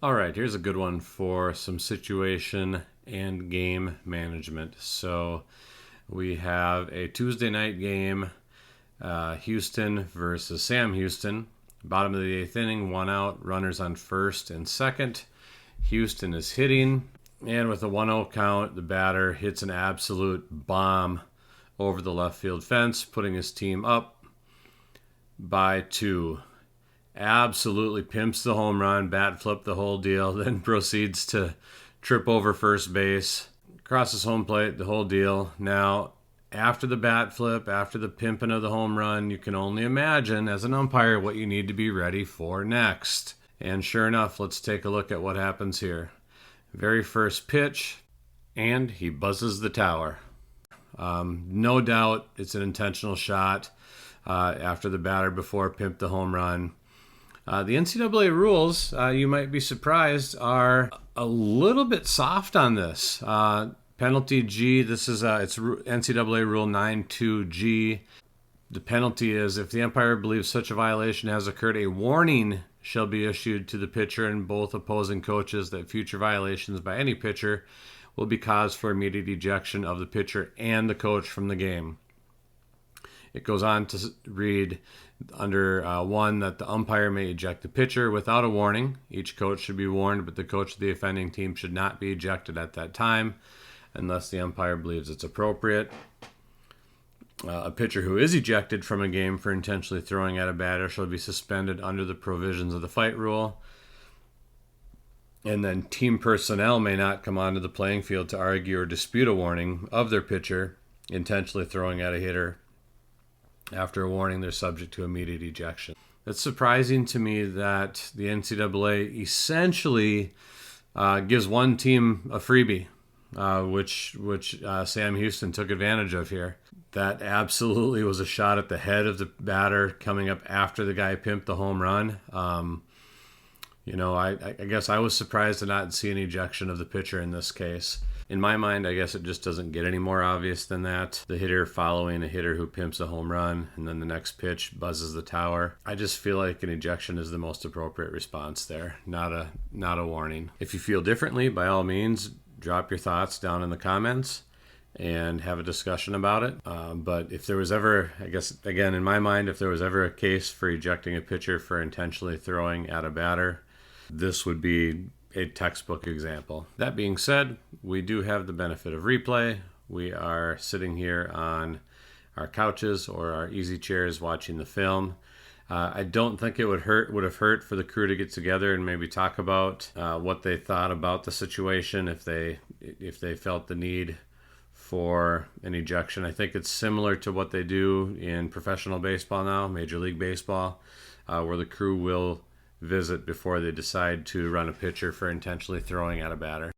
All right, here's a good one for some situation and game management. So we have a Tuesday night game, Houston versus Sam Houston. Bottom of the eighth inning, one out, runners on first and second. Houston is hitting, and with a 1-0 count, the batter hits an absolute bomb over the left field fence, putting his team up by 2. Absolutely pimps the home run, bat flip the whole deal, then proceeds to trip over first base, crosses home plate, the whole deal. Now, after the bat flip, after the pimping of the home run, you can only imagine as an umpire what you need to be ready for next. And sure enough, let's take a look at what happens here. Very first pitch, and he buzzes the tower. No doubt it's an intentional shot after the batter before pimped the home run. The NCAA rules, you might be surprised, are a little bit soft on this. Penalty G, this is it's NCAA Rule 92G. The penalty is if the umpire believes such a violation has occurred, a warning shall be issued to the pitcher and both opposing coaches that future violations by any pitcher will be cause for immediate ejection of the pitcher and the coach from the game. It goes on to read under 1 that the umpire may eject the pitcher without a warning. Each coach should be warned, but the coach of the offending team should not be ejected at that time unless the umpire believes it's appropriate. A pitcher who is ejected from a game for intentionally throwing at a batter shall be suspended under the provisions of the fight rule. And then team personnel may not come onto the playing field to argue or dispute a warning of their pitcher intentionally throwing at a hitter. After a warning, they're subject to immediate ejection. It's surprising to me that the NCAA essentially gives one team a freebie, which Sam Houston took advantage of here. That absolutely was a shot at the head of the batter coming up after the guy pimped the home run. I guess I was surprised to not see an ejection of the pitcher in this case. In my mind, I guess it just doesn't get any more obvious than that. The hitter following a hitter who pimps a home run, and then the next pitch buzzes the tower. I just feel like an ejection is the most appropriate response there, not a warning. If you feel differently, by all means, drop your thoughts down in the comments and have a discussion about it. But if there was ever, I guess, again, in my mind, if there was ever a case for ejecting a pitcher for intentionally throwing at a batter, this would be a textbook example. That being said, we do have the benefit of replay. We are sitting here on our couches or our easy chairs watching the film. I don't think it would have hurt for the crew to get together and maybe talk about what they thought about the situation if they felt the need for an ejection. I think it's similar to what they do in professional baseball now, Major League Baseball, where the crew will visit before they decide to run a pitcher for intentionally throwing at a batter.